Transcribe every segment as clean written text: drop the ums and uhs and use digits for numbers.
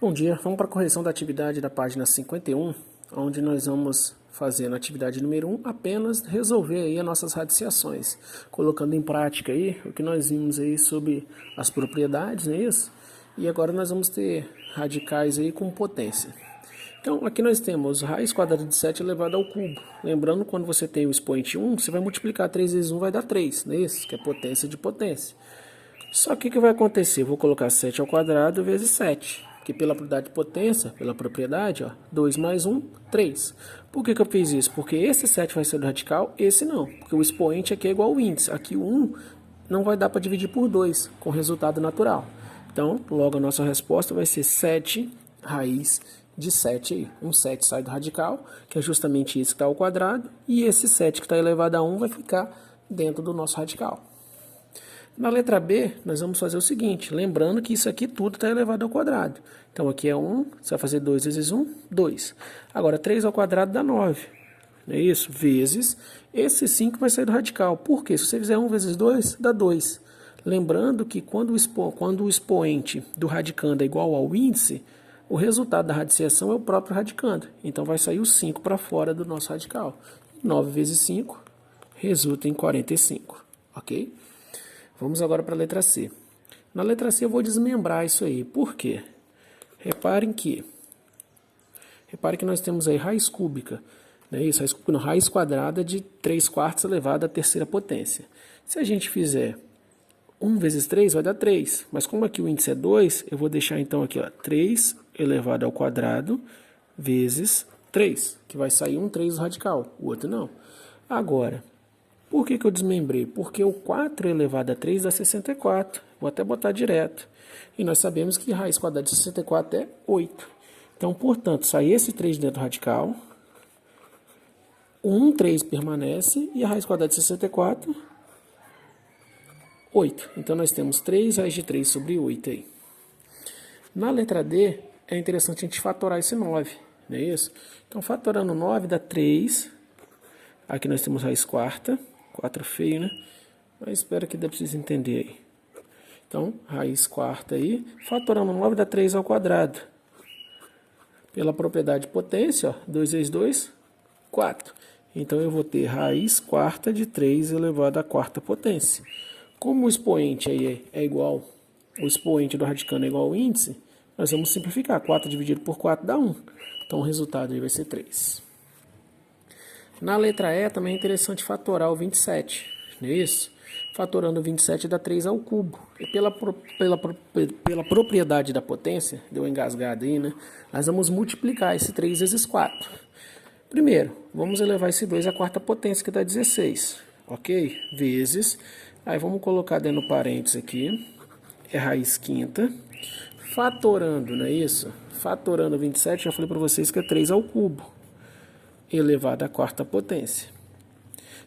Bom dia, vamos para a correção da atividade da página 51, onde nós vamos fazer na atividade número 1 apenas resolver aí as nossas radiciações, colocando em prática aí o que nós vimos aí sobre as propriedades, não é isso? E agora nós vamos ter radicais aí com potência. Então, aqui nós temos raiz quadrada de 7 elevado ao cubo. Lembrando, quando você tem o expoente 1, você vai multiplicar 3 vezes 1 vai dar 3, não é isso? Que é potência de potência. Só que o que vai acontecer? Eu vou colocar 7 ao quadrado vezes 7. Que pela propriedade de potência, pela propriedade, ó, 2 mais 1, 3. Por que eu fiz isso? Porque esse 7 vai ser do radical, esse não. Porque o expoente aqui é igual ao índice. Aqui o 1 não vai dar para dividir por 2, com resultado natural. Então, logo a nossa resposta vai ser 7 raiz de 7 aí. Um 7 sai do radical, que é justamente isso que está ao quadrado. E esse 7 que está elevado a 1 vai ficar dentro do nosso radical. Na letra B, nós vamos fazer o seguinte, lembrando que isso aqui tudo está elevado ao quadrado. Então, aqui é 1, você vai fazer 2 vezes 1, 2. Agora, 3 ao quadrado dá 9. Não é isso? Vezes, esse 5 vai sair do radical. Por quê? Se você fizer 1 vezes 2, dá 2. Lembrando que quando o expoente do radicando é igual ao índice, o resultado da radiciação é o próprio radicando. Então, vai sair o 5 para fora do nosso radical. 9 vezes 5 resulta em 45. Ok? Vamos agora para a letra C. Na letra C eu vou desmembrar isso aí. Por quê? Repare que nós temos aí raiz cúbica. Não é isso? Raiz cúbica, não, raiz quadrada de 3 quartos elevado à terceira potência. Se a gente fizer 1 vezes 3 vai dar 3. Mas como aqui o índice é 2, eu vou deixar então aqui, ó, 3 elevado ao quadrado vezes 3. Que vai sair um 3 do radical, o outro não. Agora, por que eu desmembrei? Porque o 4 elevado a 3 dá 64. Vou até botar direto. E nós sabemos que raiz quadrada de 64 é 8. Então, portanto, sai esse 3 dentro do radical. O 3 permanece. E a raiz quadrada de 64, 8. Então, nós temos 3 raiz de 3 sobre 8 aí. Na letra D, é interessante a gente fatorar esse 9. Não é isso? Então, fatorando 9 dá 3. Aqui nós temos raiz quarta. 4 feio, né? Mas espero que dê para vocês entenderem aí. Então, raiz quarta aí. Fatorando 9 dá 3 ao quadrado. Pela propriedade de potência, ó, 2 vezes 2, 4. Então, eu vou ter raiz quarta de 3 elevado à quarta potência. Como o expoente aí é igual, o expoente do radicando é igual ao índice, nós vamos simplificar. 4 dividido por 4 dá 1. Então, o resultado aí vai ser 3. Na letra E também é interessante fatorar o 27, não é isso? Fatorando o 27 dá 3 ao cubo. E pela propriedade da potência, deu uma engasgada aí, né? Nós vamos multiplicar esse 3 vezes 4. Primeiro, vamos elevar esse 2 à quarta potência, que dá 16, ok? Vezes, aí vamos colocar dentro do parênteses aqui, é raiz quinta. Fatorando, não é isso? Fatorando 27, já falei para vocês que é 3 ao cubo elevado à quarta potência.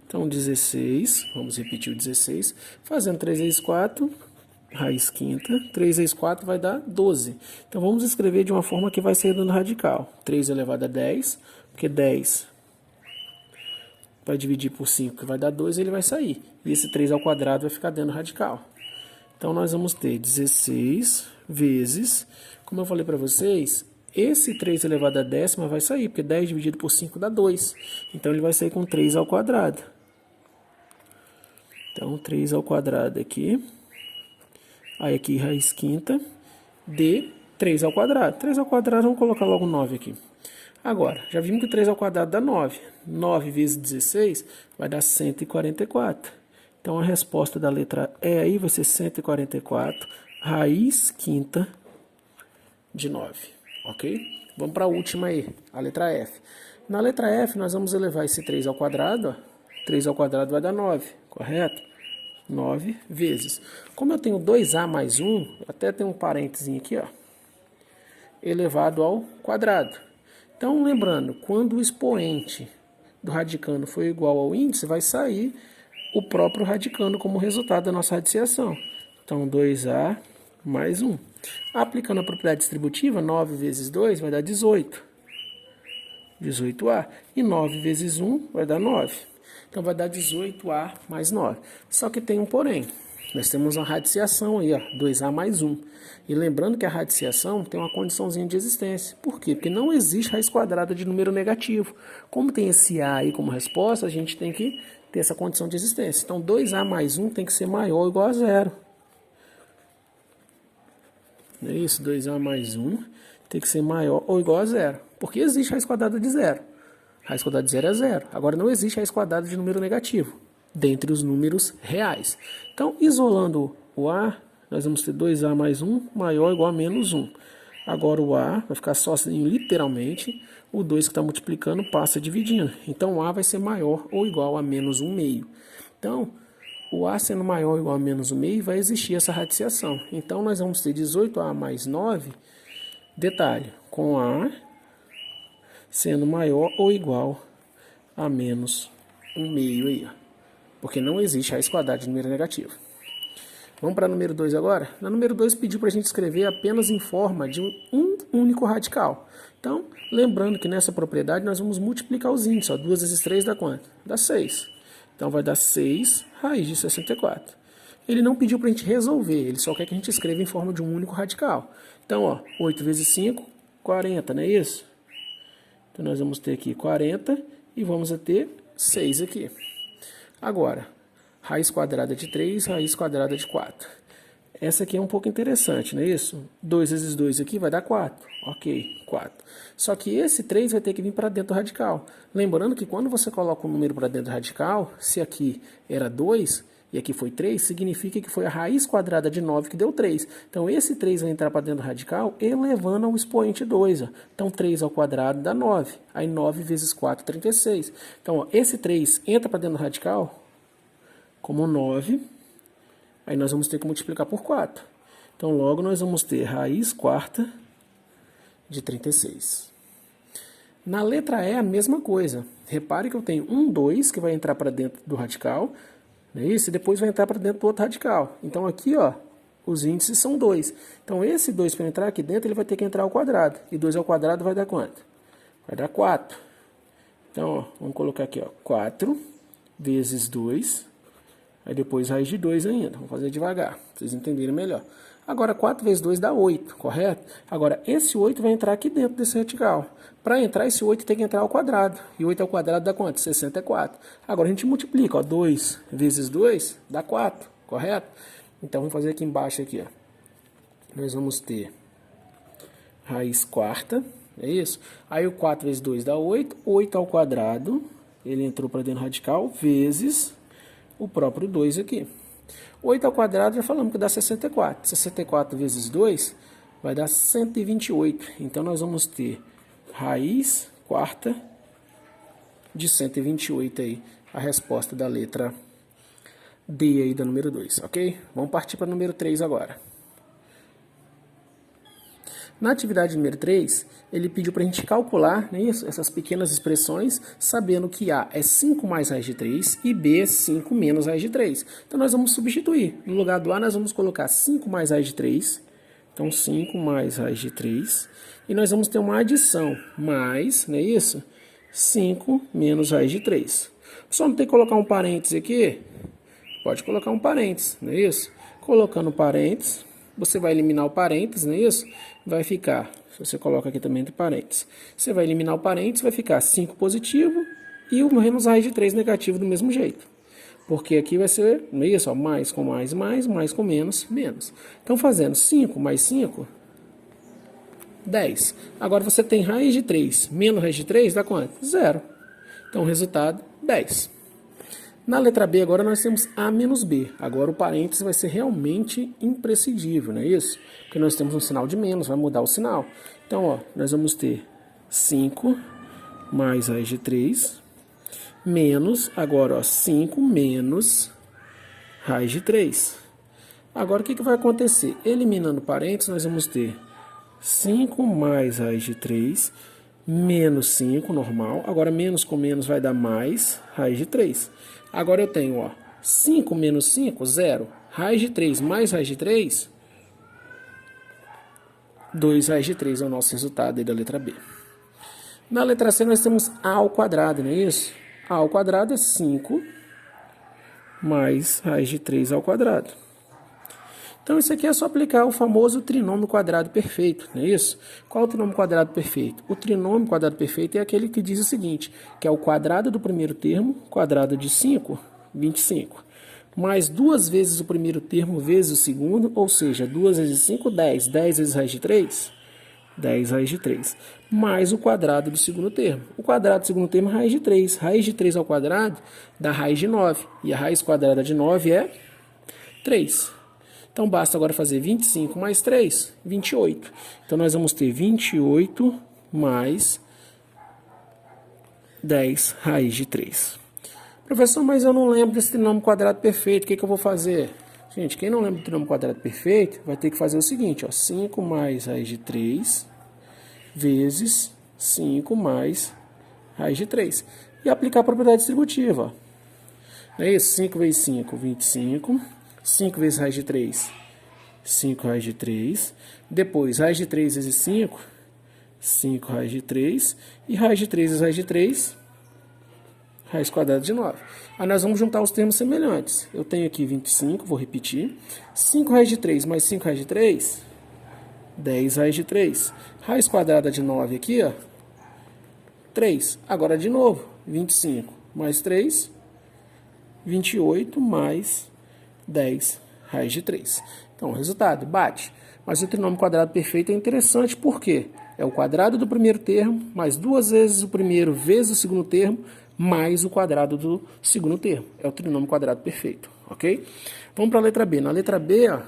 Então, 16, vamos repetir o 16, fazendo 3 vezes 4, raiz quinta, 3 vezes 4 vai dar 12. Então, vamos escrever de uma forma que vai sair dando radical. 3 elevado a 10, porque 10 vai dividir por 5, que vai dar 2, ele vai sair. E esse 3 ao quadrado vai ficar dando radical. Então, nós vamos ter 16 vezes, como eu falei para vocês, esse 3 elevado a décima vai sair, porque 10 dividido por 5 dá 2. Então, ele vai sair com 3 ao quadrado. Então, 3 ao quadrado aqui. Aí, aqui, raiz quinta de 3 ao quadrado. 3 ao quadrado, vamos colocar logo 9 aqui. Agora, já vimos que 3 ao quadrado dá 9. 9 vezes 16 vai dar 144. Então, a resposta da letra E aí vai ser 144, raiz quinta de 9. Ok? Vamos para a última aí, a letra F. Na letra F, nós vamos elevar esse 3 ao quadrado. Ó. 3 ao quadrado vai dar 9, correto? 9 vezes. Como eu tenho 2A mais 1, até tem um parênteses aqui, ó, elevado ao quadrado. Então, lembrando, quando o expoente do radicando for igual ao índice, vai sair o próprio radicando como resultado da nossa radiciação. Então, 2A mais 1. Aplicando a propriedade distributiva, 9 vezes 2 vai dar 18. 18A. E 9 vezes 1 vai dar 9. Então, vai dar 18A mais 9. Só que tem um porém. nós temos uma radiciação aí, ó, 2A mais 1. E lembrando que a radiciação tem uma condiçãozinha de existência. Por quê? Porque não existe raiz quadrada de número negativo. Como tem esse A aí como resposta, a gente tem que ter essa condição de existência. Então, 2A mais 1 tem que ser maior ou igual a 0. Não é isso? 2A mais 1 tem que ser maior ou igual a 0. Porque existe raiz quadrada de 0. Raiz quadrada de 0 é 0. Agora, não existe raiz quadrada de número negativo dentre os números reais. Então, isolando o A, nós vamos ter 2A mais 1 maior ou igual a menos 1. Agora o A vai ficar sozinho literalmente, o 2 que está multiplicando passa dividindo. Então o A vai ser maior ou igual a menos 1 meio. Então, o A sendo maior ou igual a menos 1 meio, vai existir essa radiciação. Então nós vamos ter 18A mais 9, detalhe, com A sendo maior ou igual a menos 1 meio aí, ó. Porque não existe raiz quadrada de número negativo. Vamos para o número 2 agora? Na número 2 pediu para a gente escrever apenas em forma de um único radical. Então, lembrando que nessa propriedade nós vamos multiplicar os índices. 2 vezes 3 dá quanto? Dá 6. Então vai dar 6 raiz de 64. Ele não pediu para a gente resolver, ele só quer que a gente escreva em forma de um único radical. Então, ó, 8 vezes 5, 40, não é isso? Então nós vamos ter aqui 40 e vamos ter 6 aqui. Agora, raiz quadrada de 3, raiz quadrada de 4. Essa aqui é um pouco interessante, não é isso? 2 vezes 2 aqui vai dar 4. Ok, 4. Só que esse 3 vai ter que vir para dentro do radical. Lembrando que quando você coloca um número para dentro do radical, se aqui era 2 e aqui foi 3, significa que foi a raiz quadrada de 9 que deu 3. Então esse 3 vai entrar para dentro do radical elevando ao expoente 2. Ó. Então 3 ao quadrado dá 9. Aí 9 vezes 4, 36. Então ó, esse 3 entra para dentro do radical como 9. Aí nós vamos ter que multiplicar por 4. Então logo nós vamos ter raiz quarta de 36. Na letra E a mesma coisa. Repare que eu tenho 2 que vai entrar para dentro do radical. Não é isso? E depois vai entrar para dentro do outro radical. Então aqui, ó, os índices são 2. Então esse 2 para entrar aqui dentro, ele vai ter que entrar ao quadrado. E 2 ao quadrado vai dar quanto? Vai dar 4. Então, ó, vamos colocar aqui, ó, 4 vezes 2. Aí depois raiz de 2 ainda. Vamos fazer devagar, para vocês entenderem melhor. Agora 4 vezes 2 dá 8, correto? Agora esse 8 vai entrar aqui dentro desse radical. Para entrar esse 8 tem que entrar ao quadrado. E 8 ao quadrado dá quanto? 64. Agora a gente multiplica, ó, 2 vezes 2 dá 4, correto? Então vamos fazer aqui embaixo aqui, ó. Nós vamos ter raiz quarta, é isso? Aí o 4 vezes 2 dá 8, 8 ao quadrado, ele entrou para dentro do radical, vezes o próprio 2 aqui. 8 ao quadrado já falamos que dá 64. 64 vezes 2 vai dar 128. Então nós vamos ter raiz quarta de 128 aí. A resposta da letra D aí da número 2, ok? Vamos partir para o número 3 agora. Na atividade número 3, ele pediu para a gente calcular, né, essas pequenas expressões, sabendo que A é 5 mais raiz de 3 e B é 5 menos raiz de 3. Então, nós vamos substituir. No lugar do A, nós vamos colocar 5 mais raiz de 3. Então, 5 mais raiz de 3. E nós vamos ter uma adição, mais, não é isso? 5 menos raiz de 3. Só não tem que colocar um parênteses aqui? Pode colocar um parênteses, não é isso? Colocando parênteses, você vai eliminar o parênteses, não é isso? Vai ficar, se você coloca aqui também entre parênteses, você vai eliminar o parênteses, vai ficar 5 positivo e o menos raiz de 3 negativo do mesmo jeito. Porque aqui vai ser, não é isso? Ó, mais com mais, mais com menos, menos. Então, fazendo 5 mais 5, 10. Agora você tem raiz de 3 menos raiz de 3 dá quanto? 0. Então, o resultado, 10. Na letra B agora nós temos A menos B. Agora o parênteses vai ser realmente imprescindível, não é isso? Porque nós temos um sinal de menos, vai mudar o sinal. Então, ó, nós vamos ter 5 mais raiz de 3 menos, agora, ó, 5 menos raiz de 3. Agora o que vai acontecer? Eliminando parênteses, nós vamos ter 5 mais raiz de 3 menos 5, normal. Agora, menos com menos vai dar mais raiz de 3. Agora eu tenho, ó, 5 menos 5, 0. Raiz de 3 mais raiz de 3, 2 raiz de 3 é o nosso resultado aí da letra B. Na letra C nós temos A ao quadrado, não é isso? A ao quadrado é 5 mais raiz de 3 ao quadrado. Então isso aqui é só aplicar o famoso trinômio quadrado perfeito, não é isso? Qual é o trinômio quadrado perfeito? O trinômio quadrado perfeito é aquele que diz o seguinte, que é o quadrado do primeiro termo, quadrado de 5, 25, mais 2 vezes o primeiro termo vezes o segundo, ou seja, 2 vezes 5, 10, 10 vezes raiz de 3, 10 raiz de 3, mais o quadrado do segundo termo. O quadrado do segundo termo é raiz de 3 ao quadrado dá raiz de 9, e a raiz quadrada de 9 é 3. Então, basta agora fazer 25 mais 3, 28. Então, nós vamos ter 28 mais 10 raiz de 3. Professor, mas eu não lembro desse trinômio quadrado perfeito, o que eu vou fazer? Gente, quem não lembra do trinômio quadrado perfeito, vai ter que fazer o seguinte, ó, 5 mais raiz de 3 vezes 5 mais raiz de 3. E aplicar a propriedade distributiva. Ó. Não é isso? 5 vezes 5, 25. 5 vezes raiz de 3, 5 raiz de 3. Depois, raiz de 3 vezes 5, 5 raiz de 3. E raiz de 3 vezes raiz de 3, raiz quadrada de 9. Aí nós vamos juntar os termos semelhantes. Eu tenho aqui 25, vou repetir. 5 raiz de 3 mais 5 raiz de 3, 10 raiz de 3. Raiz quadrada de 9 aqui, ó, 3. Agora de novo, 25 mais 3, 28 mais 10 raiz de 3. Então, o resultado, bate. Mas o trinômio quadrado perfeito é interessante, por quê? É o quadrado do primeiro termo, mais 2 vezes o primeiro vezes o segundo termo, mais o quadrado do segundo termo. É o trinômio quadrado perfeito, ok? Vamos para a letra B. Na letra B, ó,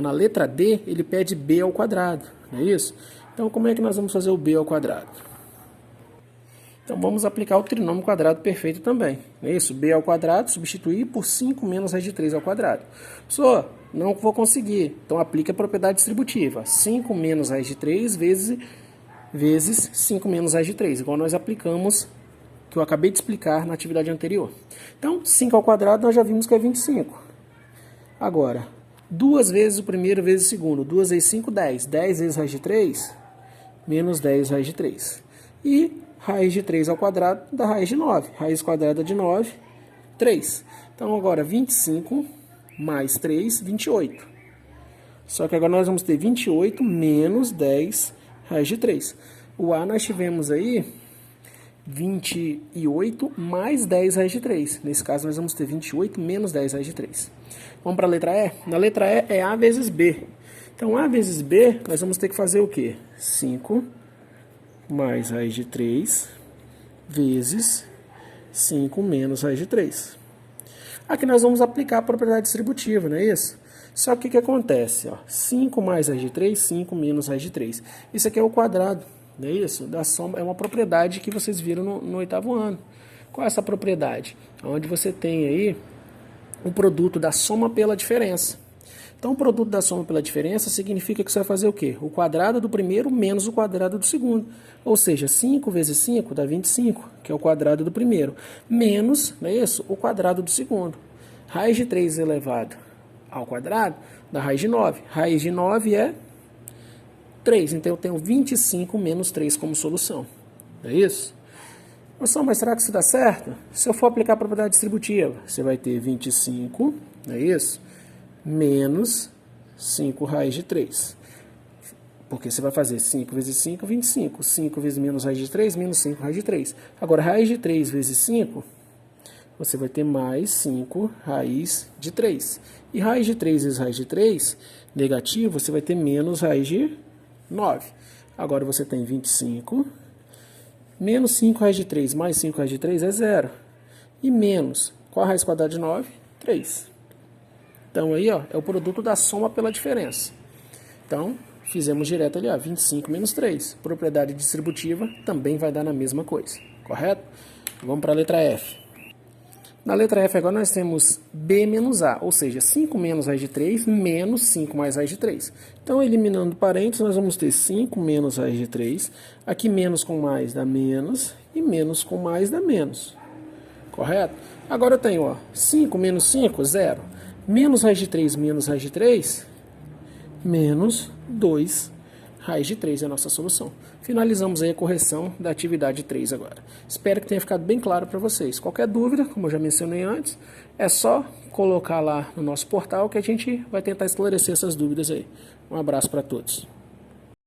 na letra D, ele pede B ao quadrado, não é isso? Então, como é que nós vamos fazer o B ao quadrado? Então, vamos aplicar o trinômio quadrado perfeito também. Não é isso? B ao quadrado, substituir por 5 menos raiz de 3 ao quadrado. Professor, não vou conseguir. Então, aplica a propriedade distributiva. 5 menos raiz de 3 vezes 5 menos raiz de 3. Igual nós aplicamos, que eu acabei de explicar na atividade anterior. Então, 5 ao quadrado nós já vimos que é 25. Agora, 2 vezes o primeiro vezes o segundo. 2 vezes 5, 10. 10 vezes raiz de 3, menos 10 raiz de 3. E raiz de 3 ao quadrado dá raiz de 9. Raiz quadrada de 9, 3. Então, agora, 25 mais 3, 28. Só que agora nós vamos ter 28 menos 10 raiz de 3. O A nós tivemos aí 28 mais 10 raiz de 3. Nesse caso, nós vamos ter 28 menos 10 raiz de 3. Vamos para a letra E? Na letra E é A vezes B. Então, A vezes B, nós vamos ter que fazer o quê? 5 mais raiz de 3 vezes 5 menos raiz de 3. Aqui nós vamos aplicar a propriedade distributiva, não é isso? Só que o que acontece? Ó, 5 mais raiz de 3, 5 menos raiz de 3. Isso aqui é o quadrado, não é isso? Da soma, é uma propriedade que vocês viram no 8º ano. Qual é essa propriedade? Onde você tem aí o produto da soma pela diferença. Então, o produto da soma pela diferença significa que você vai fazer o quê? O quadrado do primeiro menos o quadrado do segundo. Ou seja, 5 vezes 5 dá 25, que é o quadrado do primeiro, menos, não é isso? O quadrado do segundo. Raiz de 3 elevado ao quadrado dá raiz de 9. Raiz de 9 é 3. Então, eu tenho 25 menos 3 como solução. Não é isso? Professor, mas será que isso dá certo? Se eu for aplicar a propriedade distributiva, você vai ter 25, não é isso? Menos 5 raiz de 3. Porque você vai fazer 5 vezes 5, 25. 5 vezes menos raiz de 3, menos 5 raiz de 3. Agora, raiz de 3 vezes 5, você vai ter mais 5 raiz de 3. E raiz de 3 vezes raiz de 3, negativo, você vai ter menos raiz de 9. Agora, você tem 25. Menos 5 raiz de 3 mais 5 raiz de 3 é 0. E menos, qual a raiz quadrada de 9? 3. Então, aí, ó, é o produto da soma pela diferença. Então, fizemos direto ali, ó, 25 menos 3. Propriedade distributiva também vai dar na mesma coisa, correto? Vamos para a letra F. Na letra F agora nós temos B menos A, ou seja, 5 menos raiz de 3 menos 5 mais raiz de 3. Então, eliminando parênteses, nós vamos ter 5 menos raiz de 3. Aqui menos com mais dá menos e menos com mais dá menos, correto? Agora eu tenho, ó, 5 menos 5, 0. Menos raiz de 3 menos raiz de 3, menos 2 raiz de 3 é a nossa solução. Finalizamos aí a correção da atividade 3 agora. Espero que tenha ficado bem claro para vocês. Qualquer dúvida, como eu já mencionei antes, É só colocar lá no nosso portal que a gente vai tentar esclarecer essas dúvidas aí. Um abraço para todos.